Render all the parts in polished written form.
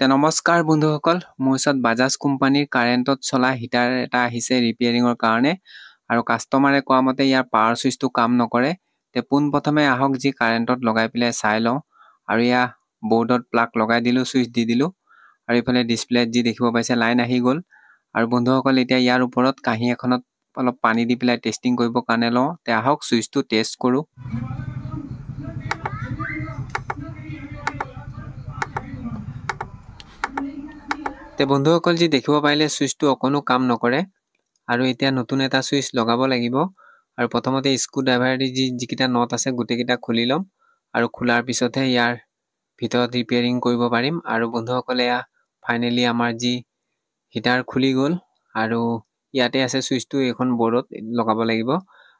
নমস্কাৰ বন্ধুসকল, মোৰ ওচৰত বাজাজ কোম্পানীৰ কাৰেণ্টত চলা হিটাৰ এটা আহিছে ৰিপেয়াৰিঙৰ কাৰণে আৰু কাষ্টমাৰে কোৱা মতে ইয়াৰ পাৱাৰ সুইচটো কাম নকৰে। পোনপ্ৰথমে আহক যি কাৰেণ্টত লগাই পেলাই চাই লওঁ। আৰু ইয়া বৰ্ডত প্লাগ লগাই দিলোঁ, সুইচ দি দিলোঁ আৰু ইফালে ডিছপ্লেত যি দেখিব পাইছে লাইন আহি গ'ল। আৰু বন্ধুসকল এতিয়া ইয়াৰ ওপৰত কাঁহী এখনত অলপ পানী দি পেলাই টেষ্টিং কৰিবৰ কাৰণে লওঁ। আহক সুইচটো টেষ্ট কৰোঁ। বন্ধুসকল যি দেখিব পাৰিলে সুইচটো অকণো কাম নকৰে আৰু এতিয়া নতুন এটা সুইচ লগাব লাগিব। আৰু প্ৰথমতে স্ক্ৰু ড্ৰাইভাৰেদি যিকেইটা নট আছে গোটেইকেইটা খুলি ল'ম আৰু খোলাৰ পিছতহে ইয়াৰ ভিতৰত ৰিপেয়াৰিং কৰিব পাৰিম। আৰু বন্ধুসকলে ফাইনেলি আমাৰ যি হিটাৰ খুলি গ'ল আৰু ইয়াতে আছে সুইচটো, এইখন বৰ্ডত লগাব লাগিব।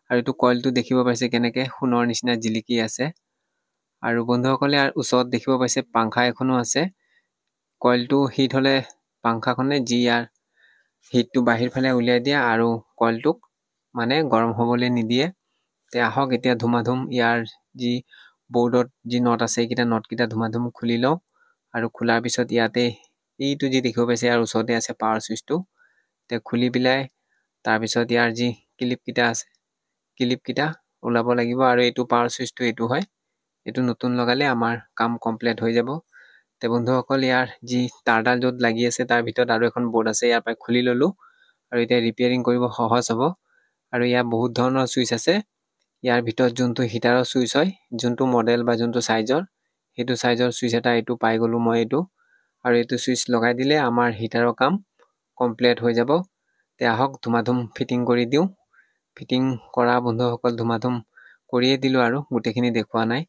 আৰু এইটো কইলটো দেখিব পাইছে কেনেকৈ সোণৰ নিচিনা জিলিকি আছে। আৰু বন্ধুসকলে ইয়াৰ ওচৰত দেখিব পাইছে পাংখা এখনো আছে। কইলটো হিট হ'লে পাংখাখনে যি ইয়াৰ হিটটো বাহিৰ ফালে উলিয়াই দিয়ে আৰু কইলটোক মানে গৰম হ'বলৈ নিদিয়ে। আহক এতিয়া ধুমাধুম ইয়াৰ যি বৰ্ডত যি নট আছে এইকেইটা নটকেইটা ধুমাধুম খুলি লওঁ। আৰু খোলাৰ পিছত ইয়াতে এইটো যি দেখিব পাইছে ইয়াৰ ওচৰতে আছে পাৱাৰ সুইচটো। খুলি পেলাই তাৰপিছত ইয়াৰ যি ক্লিপকেইটা আছে ক্লিপকেইটা ওলাব লাগিব। আৰু এইটো পাৱাৰ সুইচটো এইটো হয়, এইটো নতুন লগালে আমাৰ কাম কমপ্লিট হৈ যাব। বন্ধুসকল ইয়াৰ যি তাঁৰডাল য'ত লাগি আছে তাৰ ভিতৰত আৰু এখন বৰ্ড আছে, ইয়াৰ পৰা খুলি ল'লোঁ আৰু এতিয়া ৰিপেয়াৰিং কৰিব সহজ হ'ব। আৰু ইয়াৰ বহুত ধৰণৰ চুইচ আছে। ইয়াৰ ভিতৰত যোনটো হিটাৰৰ চুইচ হয়, যোনটো মডেল বা যোনটো চাইজৰ, সেইটো চাইজৰ চুইচ এটা এইটো পাই গ'লোঁ মই এইটো। আৰু এইটো চুইচ লগাই দিলে আমাৰ হিটাৰৰ কাম কমপ্লিট হৈ যাব। আহক ধুমাধুম ফিটিং কৰি দিওঁ। ফিটিং কৰা বন্ধুসকল ধুমাধুম কৰিয়ে দিলোঁ আৰু গোটেইখিনি দেখুওৱা নাই।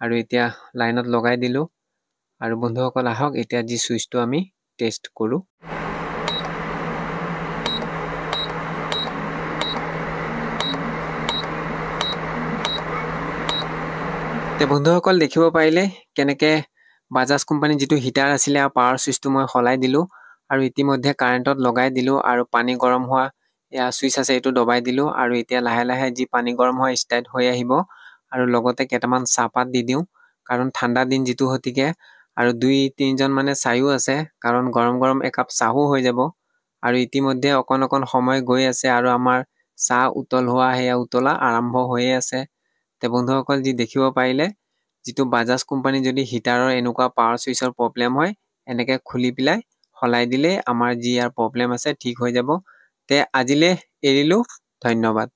আৰু এতিয়া লাইনত লগাই দিলোঁ। আৰু বন্ধুসকল আহক এতিয়া যি চুইচটো আমি টেষ্ট কৰোঁ। বন্ধুসকল দেখিব পাৰিলে কেনেকৈ বাজাজ কোম্পানীৰ যিটো হিটাৰ আছিলে আৰু পাৱাৰ চুইচটো মই সলাই দিলোঁ আৰু ইতিমধ্যে কাৰেণ্টত লগাই দিলোঁ। আৰু পানী গৰম হোৱা ইয়াৰ চুইচ আছে এইটো দবাই দিলোঁ। আৰু এতিয়া লাহে লাহে যি পানী গৰম হোৱা ষ্টাৰ্ট হৈ আহিব। আৰু লগতে কেইটামান চাহপাত দি দিওঁ, কাৰণ ঠাণ্ডা দিন যিটো গতিকে। আৰু 2-3জন মানে চায়ো আছে, কাৰণ গৰম গৰম একাপ চাহো হৈ যাব। আৰু ইতিমধ্যে অকণ সময় গৈ আছে আৰু আমাৰ চাহ উতল হোৱা সেয়া উতলা আৰম্ভ হৈয়ে আছে। বন্ধুসকল যি দেখিব পাৰিলে যিটো বাজাজ কোম্পানী যদি হিটাৰৰ এনেকুৱা পাৱাৰ চুইচৰ প্ৰব্লেম হয়, এনেকৈ খুলি পেলাই সলাই দিলে আমাৰ যি ইয়াৰ প্ৰব্লেম আছে ঠিক হৈ যাব। আজিলৈ এৰিলোঁ, ধন্যবাদ।